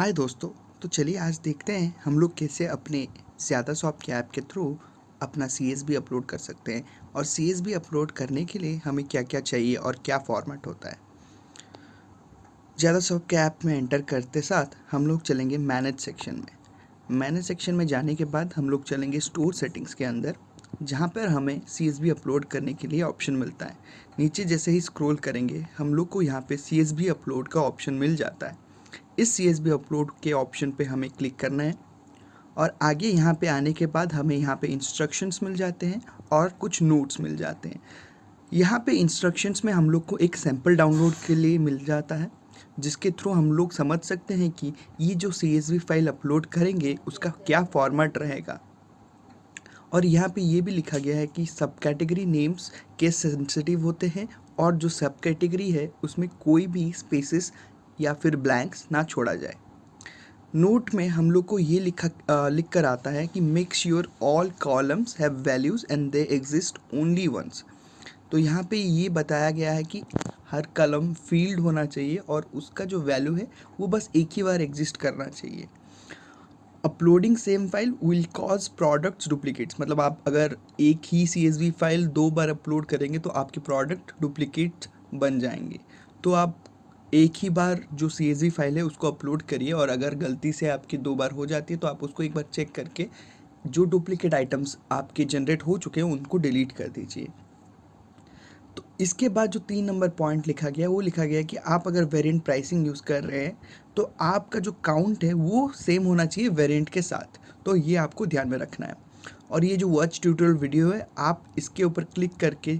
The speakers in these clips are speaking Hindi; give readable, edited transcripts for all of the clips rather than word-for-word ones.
हाय दोस्तों। तो चलिए आज देखते हैं हम लोग कैसे अपने ज़्यादा शॉप के ऐप के थ्रू अपना सीएसबी अपलोड कर सकते हैं और सीएसबी अपलोड करने के लिए हमें क्या क्या चाहिए और क्या फॉर्मेट होता है। ज़्यादा शॉप के ऐप में एंटर करते साथ हम लोग चलेंगे मैनेज सेक्शन में। मैनेज सेक्शन में जाने के बाद हम लोग चलेंगे स्टोर सेटिंग्स के अंदर, जहाँ पर हमें सीएसबी अपलोड करने के लिए ऑप्शन मिलता है। नीचे जैसे ही स्क्रॉल करेंगे हम लोग को यहाँ पे सीएसबी अपलोड का ऑप्शन मिल जाता है। इस सीएसबी अपलोड के ऑप्शन पे हमें क्लिक करना है और आगे यहाँ पे आने के बाद हमें यहाँ पे इंस्ट्रक्शंस मिल जाते हैं और कुछ नोट्स मिल जाते हैं। यहाँ पे इंस्ट्रक्शंस में हम लोग को एक सैम्पल डाउनलोड के लिए मिल जाता है, जिसके थ्रू हम लोग समझ सकते हैं कि ये जो सीएसवी फाइल अपलोड करेंगे उसका क्या फॉर्मेट रहेगा। और यहाँ पे ये भी लिखा गया है कि सब कैटेगरी नेम्स केस सेंसिटिव होते हैं और जो सब कैटेगरी है उसमें कोई भी स्पेसेस या फिर ब्लैंक्स ना छोड़ा जाए। नोट में हम लोग को ये लिख कर आता है कि make sure all columns have values and they exist only once. तो यहाँ पे ये बताया गया है कि हर कॉलम फील्ड होना चाहिए और उसका जो वैल्यू है वो बस एक ही बार एग्जिस्ट करना चाहिए। Uploading same file will cause products duplicates, मतलब आप अगर एक ही CSV फाइल 2 बार अपलोड करेंगे तो आपके प्रोडक्ट डुप्लीकेट बन जाएंगे। तो आप एक ही बार जो CSV फाइल है उसको अपलोड करिए और अगर गलती से आपकी 2 बार हो जाती है तो आप उसको एक बार चेक करके जो डुप्लीकेट आइटम्स आपके जनरेट हो चुके हैं उनको डिलीट कर दीजिए। तो इसके बाद जो 3 नंबर पॉइंट लिखा गया वो लिखा गया कि आप अगर वेरिएंट प्राइसिंग यूज़ कर रहे हैं तो आपका जो काउंट है वो सेम होना चाहिए वेरिएंट के साथ। तो ये आपको ध्यान में रखना है। और ये जो वॉच ट्यूटोरियल वीडियो है आप इसके ऊपर क्लिक करके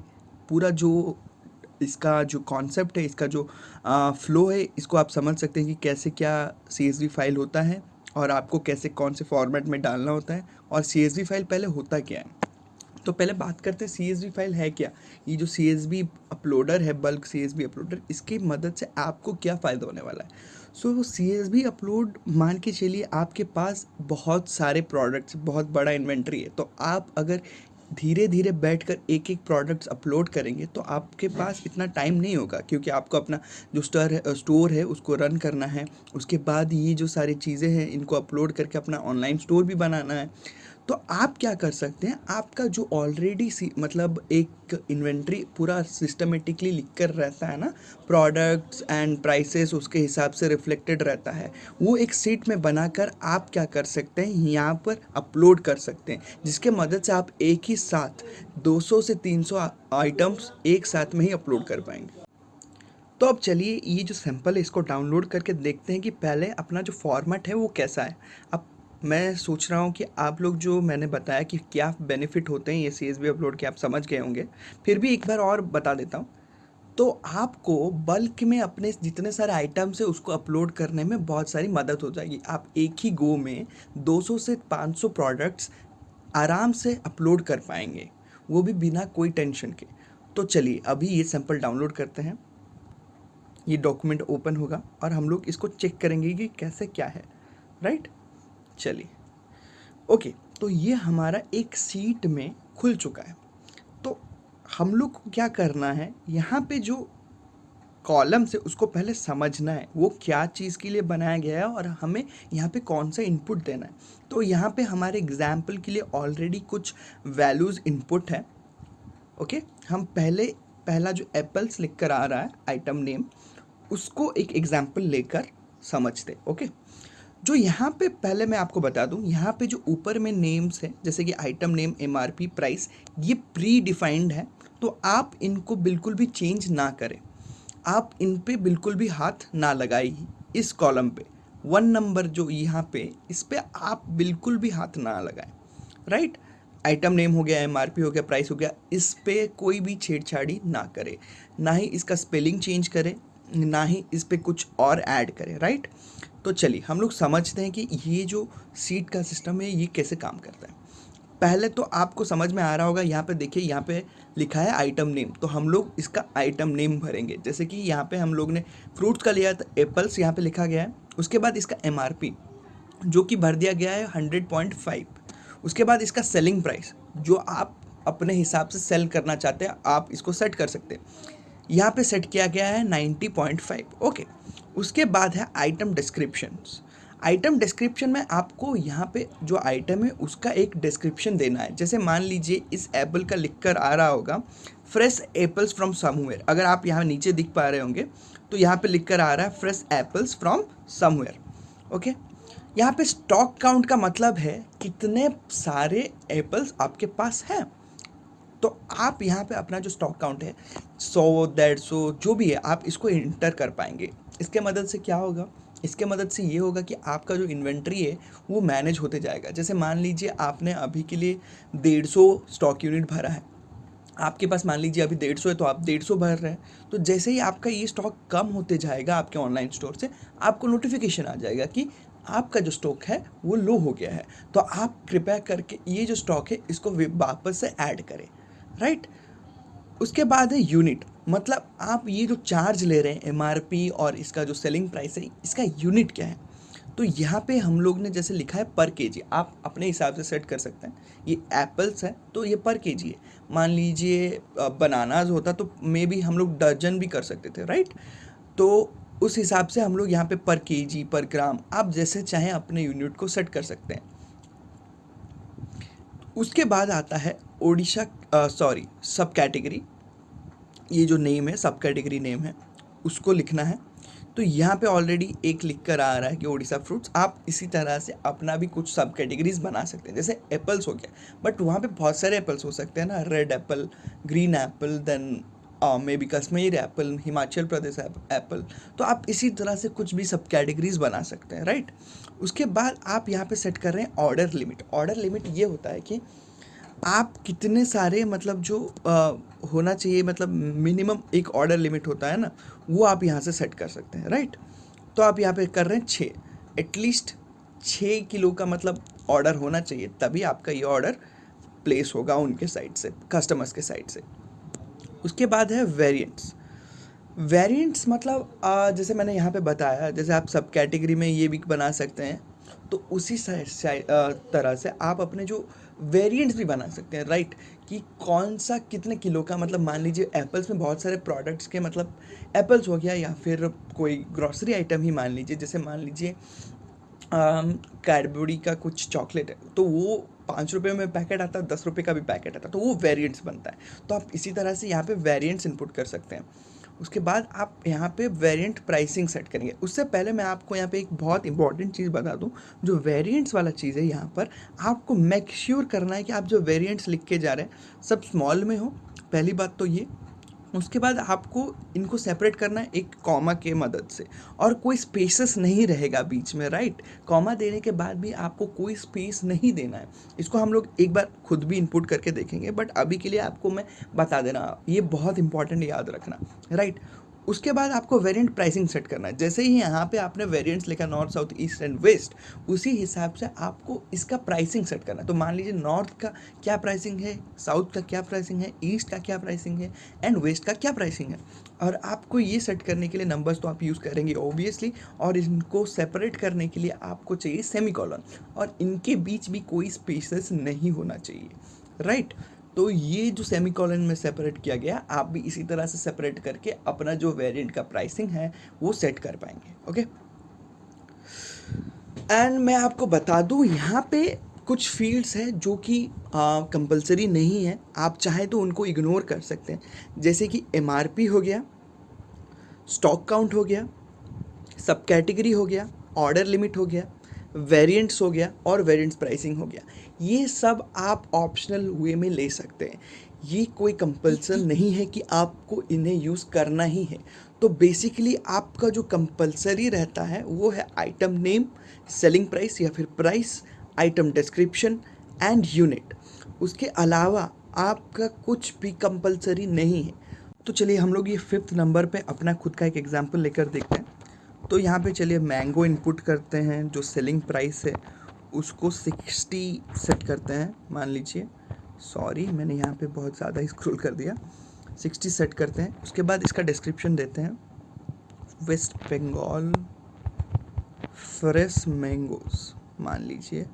पूरा जो इसका जो कॉन्सेप्ट है, इसका जो फ्लो है, इसको आप समझ सकते हैं कि कैसे क्या CSV फाइल होता है और आपको कैसे कौन से फॉर्मेट में डालना होता है और CSV फाइल पहले होता क्या है। तो पहले बात करते हैं CSV फाइल है क्या। ये जो CSV अपलोडर है, बल्क CSV अपलोडर, इसकी मदद से आपको क्या फ़ायदा होने वाला है। सो CSV अपलोड मान के चलिए आपके पास बहुत सारे प्रोडक्ट्स, बहुत बड़ा इन्वेंट्री है, तो आप अगर धीरे धीरे बैठकर एक एक प्रोडक्ट्स अपलोड करेंगे तो आपके पास इतना टाइम नहीं होगा, क्योंकि आपको अपना जो स्टोर है उसको रन करना है। उसके बाद ये जो सारी चीज़ें हैं इनको अपलोड करके अपना ऑनलाइन स्टोर भी बनाना है। तो आप क्या कर सकते हैं, आपका जो ऑलरेडी मतलब एक इन्वेंट्री पूरा सिस्टमेटिकली लिख कर रहता है ना, प्रोडक्ट्स एंड प्राइसेस उसके हिसाब से रिफ्लेक्टेड रहता है, वो एक सीट में बनाकर आप क्या कर सकते हैं, यहाँ पर अपलोड कर सकते हैं, जिसके मदद से आप एक ही साथ 200 से 300 आइटम्स एक साथ में ही अपलोड कर पाएंगे। तो अब चलिए ये जो सैंपल है इसको डाउनलोड करके देखते हैं कि पहले अपना जो फॉर्मेट है वो कैसा है। अब मैं सोच रहा हूँ कि आप लोग जो मैंने बताया कि क्या बेनिफिट होते हैं ये CSV अपलोड के, आप समझ गए होंगे। फिर भी एक बार और बता देता हूँ। तो आपको बल्क में अपने जितने सारे आइटम्स है उसको अपलोड करने में बहुत सारी मदद हो जाएगी। आप एक ही गो में 200 से 500 प्रोडक्ट्स आराम से अपलोड कर पाएंगे, वो भी बिना कोई टेंशन के। तो चलिए अभी ये सैंपल डाउनलोड करते हैं। ये डॉक्यूमेंट ओपन होगा और हम लोग इसको चेक करेंगे कि कैसे क्या है, राइट। चलिए ओके, तो ये हमारा एक सीट में खुल चुका है। तो हम लोग को क्या करना है, यहाँ पे जो कॉलम से उसको पहले समझना है वो क्या चीज़ के लिए बनाया गया है और हमें यहाँ पे कौन सा इनपुट देना है। तो यहाँ पे हमारे एग्जाम्पल के लिए ऑलरेडी कुछ वैल्यूज़ इनपुट है। ओके, हम पहला जो एप्पल्स लिख कर आ रहा है आइटम नेम, उसको एक एग्जाम्पल लेकर समझते। ओके, जो यहाँ पे पहले मैं आपको बता दूँ, यहाँ पे जो ऊपर में नेम्स है जैसे कि आइटम नेम, MRP, प्राइस, ये प्री डिफाइंड है। तो आप इनको बिल्कुल भी चेंज ना करें, आप इन पे बिल्कुल भी हाथ ना लगाए। इस कॉलम पे 1 नंबर जो यहाँ पे, इस पे आप बिल्कुल भी हाथ ना लगाएं, राइट। आइटम नेम हो गया, MRP हो गया, प्राइस हो गया, इस पे कोई भी छेड़छाड़ी ना करे, ना ही इसका स्पेलिंग चेंज करे, ना ही इस पे कुछ और ऐड करे, राइट। तो चलिए हम लोग समझते हैं कि ये जो सीट का सिस्टम है ये कैसे काम करता है। पहले तो आपको समझ में आ रहा होगा, यहाँ पे देखिए, यहाँ पे लिखा है आइटम नेम, तो हम लोग इसका आइटम नेम भरेंगे। जैसे कि यहाँ पे हम लोग ने फ्रूट्स का लिया था एप्पल्स, यहाँ पे लिखा गया है। उसके बाद इसका MRP जो कि भर दिया गया है 100.5। उसके बाद इसका सेलिंग प्राइस जो आप अपने हिसाब से सेल करना चाहते हैं आप इसको सेट कर सकते हैं, यहाँ पे सेट किया गया है 90.5। ओके, उसके बाद है आइटम डिस्क्रिप्शंस। आइटम डिस्क्रिप्शन में आपको यहाँ पे जो आइटम है उसका एक डिस्क्रिप्शन देना है। जैसे मान लीजिए इस एप्पल का लिख कर आ रहा होगा फ्रेश एप्पल्स फ्रॉम समवेयर। अगर आप यहाँ नीचे दिख पा रहे होंगे तो यहाँ पे लिख कर आ रहा है fresh apples from somewhere. Okay, यहाँ पे स्टॉक काउंट का मतलब है कितने सारे एप्पल्स आपके पास हैं। तो आप यहाँ पे अपना जो स्टॉक काउंट है 100 150 जो भी है आप इसको इंटर कर पाएंगे। इसके मदद से क्या होगा, इसके मदद से ये होगा कि आपका जो इन्वेंट्री है वो मैनेज होते जाएगा। जैसे मान लीजिए आपने अभी के लिए 150 स्टॉक यूनिट भरा है, आपके पास मान लीजिए अभी 150 है तो आप 150 भर रहे हैं। तो जैसे ही आपका ये स्टॉक कम होते जाएगा आपके ऑनलाइन स्टोर से, आपको नोटिफिकेशन आ जाएगा कि आपका जो स्टॉक है वो लो हो गया है। तो आप कृपया करके ये जो स्टॉक है इसको वापस से ऐड करें, राइट। उसके बाद है यूनिट, मतलब आप ये जो चार्ज ले रहे हैं एमआरपी और इसका जो सेलिंग प्राइस है इसका यूनिट क्या है। तो यहाँ पे हम लोग ने जैसे लिखा है पर केजी, आप अपने हिसाब से सेट कर सकते हैं। ये एप्पल्स है तो ये पर केजी है। मान लीजिए बनानाज होता तो मे बी हम लोग दर्जन भी कर सकते थे, राइट। तो उस हिसाब से हम लोग यहाँ पे पर केजी पर ग्राम आप जैसे चाहें अपने यूनिट को सेट कर सकते हैं। उसके बाद आता है ओडिशा सब कैटेगरी। ये जो नेम है सब कैटेगरी नेम है उसको लिखना है। तो यहाँ पे ऑलरेडी एक लिख कर आ रहा है कि ओडिशा फ्रूट्स। आप इसी तरह से अपना भी कुछ सब कैटेगरीज बना सकते हैं। जैसे एप्पल्स हो गया, बट वहाँ पे बहुत सारे एप्पल्स हो सकते हैं ना, red apple, green apple, then may be Kashmir apple, Himachal Pradesh apple. तो आप इसी तरह से कुछ भी सब कैटेगरीज बना सकते हैं, राइट। उसके बाद आप यहाँ पे सेट कर रहे हैं ऑर्डर लिमिट। ऑर्डर लिमिट ये होता है कि आप कितने सारे मतलब जो होना चाहिए, मतलब मिनिमम एक ऑर्डर लिमिट होता है ना, वो आप यहाँ से सेट कर सकते हैं, राइट। तो आप यहाँ पे कर रहे हैं 6, एटलीस्ट 6 किलो का मतलब ऑर्डर होना चाहिए, तभी आपका ये ऑर्डर प्लेस होगा उनके साइड से, कस्टमर्स के साइड से। उसके बाद है वेरिएंट्स। वेरिएंट्स मतलब जैसे मैंने यहाँ पे बताया, जैसे आप सब कैटेगरी में ये भी बना सकते हैं, तो उसी तरह से आप अपने जो वेरिएंट्स भी बना सकते हैं, राइट। कि कौन सा कितने किलो का, मतलब मान लीजिए एप्पल्स में बहुत सारे प्रोडक्ट्स के, मतलब एप्पल्स हो गया या फिर कोई ग्रॉसरी आइटम ही मान लीजिए। जैसे मान लीजिए कैडबरी का कुछ चॉकलेट है तो वो 5 रुपये में पैकेट आता है, 10 रुपये का भी पैकेट आता है, तो वो वेरिएंट्स बनता है। तो आप इसी तरह से यहाँ पे वेरिएंट्स इनपुट कर सकते हैं। उसके बाद आप यहाँ पे वेरिएंट प्राइसिंग सेट करेंगे। उससे पहले मैं आपको यहाँ पे एक बहुत इंपॉर्टेंट चीज़ बता दूँ। जो वेरिएंट्स वाला चीज़ है यहाँ पर आपको मेक श्योर करना है कि आप जो वेरिएंट्स लिख के जा रहे हैं सब स्मॉल में हो, पहली बात तो ये। उसके बाद आपको इनको सेपरेट करना है एक कॉमा के मदद से, और कोई स्पेसेस नहीं रहेगा बीच में, राइट। कॉमा देने के बाद भी आपको कोई स्पेस नहीं देना है। इसको हम लोग एक बार खुद भी इनपुट करके देखेंगे, बट अभी के लिए आपको मैं बता देना, ये बहुत इंपॉर्टेंट याद रखना, राइट। उसके बाद आपको वेरिएंट प्राइसिंग सेट करना है। जैसे ही यहाँ पे आपने वेरिएंट्स लिखा north south east and west, उसी हिसाब से आपको इसका प्राइसिंग सेट करना है। तो मान लीजिए नॉर्थ का क्या प्राइसिंग है, साउथ का क्या प्राइसिंग है, ईस्ट का क्या प्राइसिंग है एंड वेस्ट का क्या प्राइसिंग है। और आपको ये सेट करने के लिए नंबर्स तो आप यूज़ करेंगे ऑब्वियसली, और इनको सेपरेट करने के लिए आपको चाहिए सेमीकोलन, और इनके बीच भी कोई स्पेसेस नहीं होना चाहिए, राइट। तो ये जो सेमीकोलन में सेपरेट किया गया, आप भी इसी तरह से सेपरेट करके अपना जो वेरिएंट का प्राइसिंग है वो सेट कर पाएंगे, ओके। एंड मैं आपको बता दूं यहाँ पे कुछ फील्ड्स हैं जो कि कंपलसरी नहीं है, आप चाहे तो उनको इग्नोर कर सकते हैं। जैसे कि एमआरपी हो गया, स्टॉक काउंट हो गया, सब कैटेगरी हो गया, ऑर्डर लिमिट हो गया, वेरिएंट्स हो गया और वेरिएंट्स प्राइसिंग हो गया। ये सब आप ऑप्शनल वे में ले सकते हैं, ये कोई कंपल्सन नहीं है कि आपको इन्हें यूज़ करना ही है। तो बेसिकली आपका जो कंपलसरी रहता है वो है आइटम नेम, सेलिंग प्राइस या फिर price, item description and unit. उसके अलावा आपका कुछ भी कंपलसरी नहीं है। तो चलिए हम लोग ये 5th नंबर पे अपना खुद का एक एग्जांपल लेकर देखते हैं। तो यहाँ पे चलिए मैंगो इनपुट करते हैं, जो सेलिंग प्राइस है उसको 60 सेट करते हैं, मान लीजिए, सॉरी मैंने यहाँ पे बहुत ज़्यादा स्क्रॉल कर दिया, 60 सेट करते हैं। उसके बाद इसका डिस्क्रिप्शन देते हैं, वेस्ट बंगाल फ्रेश मैंगोस मान लीजिए,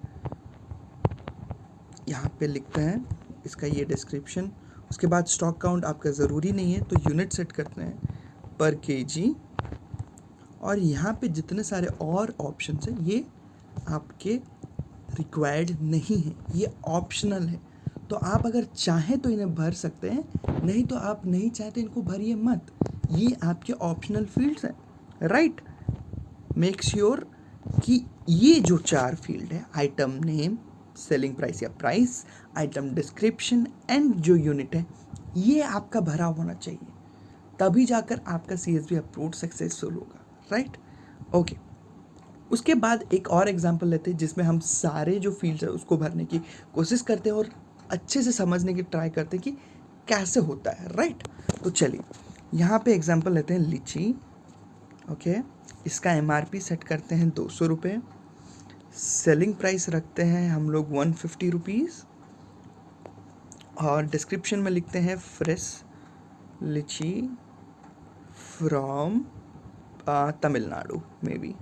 यहाँ पे लिखते हैं इसका ये डिस्क्रिप्शन। उसके बाद स्टॉक काउंट आपका ज़रूरी नहीं है तो यूनिट सेट करते हैं पर केजी, और यहाँ पे जितने सारे और ऑप्शंस हैं ये आपके रिक्वायर्ड नहीं है, ये ऑप्शनल है। तो आप अगर चाहें तो इन्हें भर सकते हैं, नहीं तो आप नहीं चाहते इनको भरिए मत। ये आपके ऑप्शनल फील्ड्स हैं, राइट। मेक श्योर कि ये जो 4 फील्ड है, आइटम नेम, सेलिंग प्राइस या प्राइस, आइटम डिस्क्रिप्शन एंड जो यूनिट है, ये आपका भरा होना चाहिए, तभी जाकर आपका CSV अपलोड सक्सेसफुल होगा, राइट। ओके, उसके बाद एक और एग्जांपल लेते हैं जिसमें हम सारे जो फील्ड्स है उसको भरने की कोशिश करते हैं और अच्छे से समझने की ट्राई करते हैं कि कैसे होता है, राइट। तो चलिए यहाँ पे एग्जांपल लेते हैं लीची। ओके, इसका MRP सेट करते हैं 200 रुपये, सेलिंग प्राइस रखते हैं हम लोग 150 रुपीज़, और डिस्क्रिप्शन में लिखते हैं फ्रेश लीची from Tamil Nadu, may be,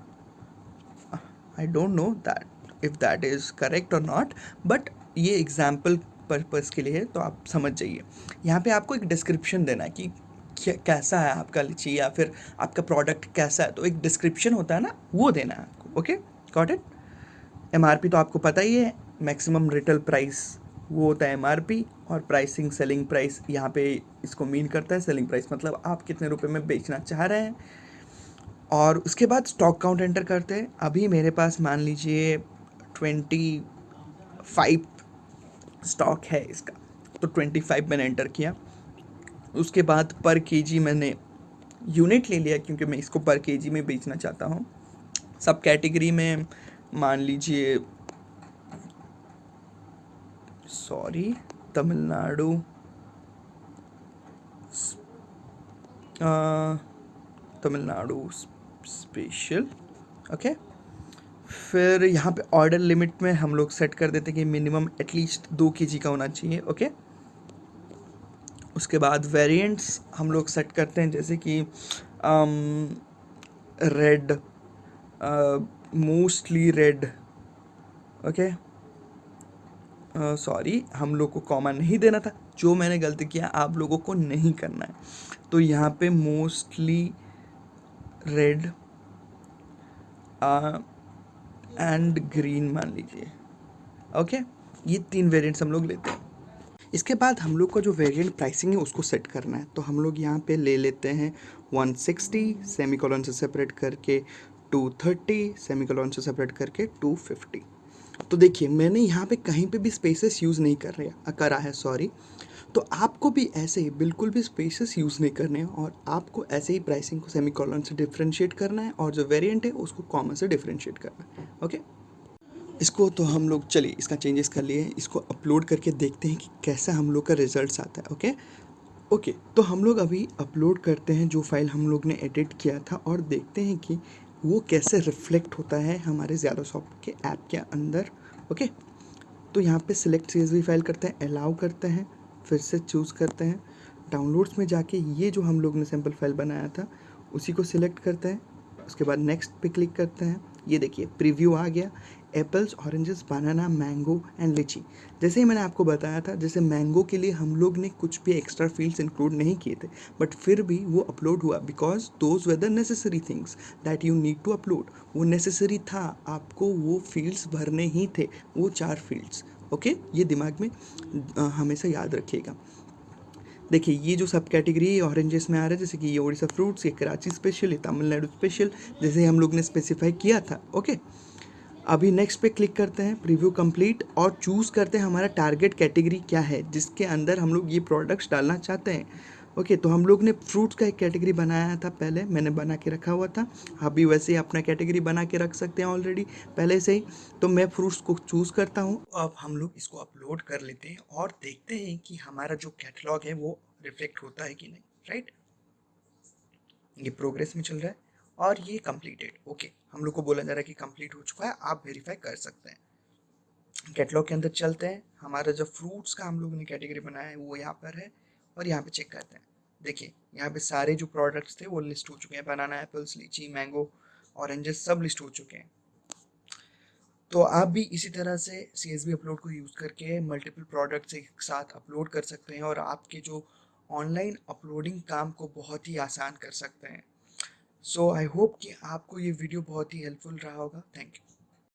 I don't know that if that is correct और नॉट, बट ये एग्जाम्पल पर्पज़ के लिए है, तो आप समझ जाइए। यहाँ पे आपको एक डिस्क्रिप्शन देना है कि कैसा है आपका लीची या फिर आपका प्रोडक्ट कैसा है, तो एक डिस्क्रिप्शन होता है ना, वो देना है आपको। Okay, got it. MRP तो आपको पता ही है, मैक्सिमम रिटेल प्राइस, वो होता है MRP, और प्राइसिंग सेलिंग प्राइस यहाँ पे इसको मीन करता है। सेलिंग प्राइस मतलब आप कितने रुपए में बेचना चाह रहे हैं। और उसके बाद स्टॉक काउंट एंटर करते हैं। अभी मेरे पास मान लीजिए 25 स्टॉक है इसका, तो 25 मैंने एंटर किया। उसके बाद पर केजी मैंने यूनिट ले लिया क्योंकि मैं इसको पर केजी में बेचना चाहता हूँ। सब कैटेगरी में मान लीजिए, sorry, Tamil Nadu Tamil Nadu special. Okay, फिर यहाँ पे ऑर्डर लिमिट में हम लोग सेट कर देते हैं कि मिनिमम एटलीस्ट 2 केजी का होना चाहिए। ओके, उसके बाद वेरिएंट्स हम लोग सेट करते हैं, जैसे कि red, mostly red. Okay, sorry, हम लोग को कॉमा नहीं देना था, जो मैंने गलती किया आप लोगों को नहीं करना है। तो यहाँ पे मोस्टली रेड एंड ग्रीन मान लीजिए। ओके, ये 3 वेरिएंट्स हम लोग लेते हैं। इसके बाद हम लोग का जो वेरिएंट प्राइसिंग है उसको सेट करना है, तो हम लोग यहाँ पे ले लेते हैं 160 सेमीकोलन से सेपरेट करके 230 सेमीकोलन से सेपरेट करके 250। तो देखिए मैंने यहाँ पे कहीं पे भी स्पेसेस यूज़ नहीं करा है, सॉरी। तो आपको भी ऐसे ही बिल्कुल भी स्पेसेस यूज़ नहीं करने हैं, और आपको ऐसे ही प्राइसिंग को सेमीकोलन से डिफरेंशिएट करना है, और जो वेरिएंट है उसको कॉमा से डिफरेंशिएट करना है। ओके, इसको तो हम लोग, चलिए इसका चेंजेस कर लिए, इसको अपलोड करके देखते हैं कि कैसा हम लोग का रिजल्ट्स आता है। ओके ओके, तो हम लोग अभी अपलोड करते हैं जो फाइल हम लोग ने एडिट किया था, और देखते हैं कि वो कैसे रिफ्लेक्ट होता है हमारे ज़्यादा सॉफ्ट के ऐप के अंदर। ओके, तो यहाँ पे सिलेक्ट CSV फाइल करते हैं, अलाउ करते हैं, फिर से चूज़ करते हैं, डाउनलोड्स में जाके ये जो हम लोग ने सैम्पल फाइल बनाया था उसी को सिलेक्ट करते हैं। उसके बाद नेक्स्ट पे क्लिक करते हैं। ये देखिए प्रीव्यू आ गया, apples, oranges, banana, mango and लीची। जैसे ही मैंने आपको बताया था, जैसे मैंगो के लिए हम लोग ने कुछ भी एक्स्ट्रा फील्ड्स इंक्लूड नहीं किए थे, बट फिर भी वो अपलोड हुआ because those were the necessary things that you need to upload. वो नेसेसरी था, आपको वो फील्ड्स भरने ही थे, वो 4 फील्ड्स। ओके, ये दिमाग में हमेशा याद रखिएगा। देखिए ये जो सब कैटेगरी ऑरेंजेस में आ रहा है, जैसे कि ये उड़ीसा फ्रूट्स, ये कराची स्पेशल, ये तमिलनाडु स्पेशल, जैसे हम लोग ने स्पेसिफाई किया था। ओके, अभी नेक्स्ट पे क्लिक करते हैं, प्रीव्यू कंप्लीट, और चूज़ करते हैं हमारा टारगेट कैटेगरी क्या है जिसके अंदर हम लोग ये प्रोडक्ट्स डालना चाहते हैं। ओके, तो हम लोग ने फ्रूट्स का एक कैटेगरी बनाया था, पहले मैंने बना के रखा हुआ था। अभी वैसे ही अपना कैटेगरी बना के रख सकते हैं ऑलरेडी पहले से ही। तो मैं फ्रूट्स को चूज़ करता हूँ। अब हम लोग इसको अपलोड कर लेते हैं और देखते हैं कि हमारा जो कैटलॉग है वो रिफ्लेक्ट होता है कि नहीं, राइट। ये प्रोग्रेस में चल रहा है और ये कंप्लीटेड। ओके, हम लोग को बोला जा रहा है कि कंप्लीट हो चुका है, आप वेरीफाई कर सकते हैं। कैटलॉग के अंदर चलते हैं, हमारा जो फ्रूट्स का हम लोगों ने कैटेगरी बनाया है वो यहाँ पर है, और यहाँ पे चेक करते हैं। देखिए यहाँ पे सारे जो प्रोडक्ट्स थे वो लिस्ट हो चुके हैं, बनाना, एप्पल्स, लीची, मैंगो, ऑरेंजेस सब लिस्ट हो चुके हैं। तो आप भी इसी तरह से CSV अपलोड को यूज़ करके मल्टीपल प्रोडक्ट्स एक साथ अपलोड कर सकते हैं और आपके जो ऑनलाइन अपलोडिंग काम को बहुत ही आसान कर सकते हैं। सो आई होप कि आपको ये वीडियो बहुत ही हेल्पफुल रहा होगा। Thank you.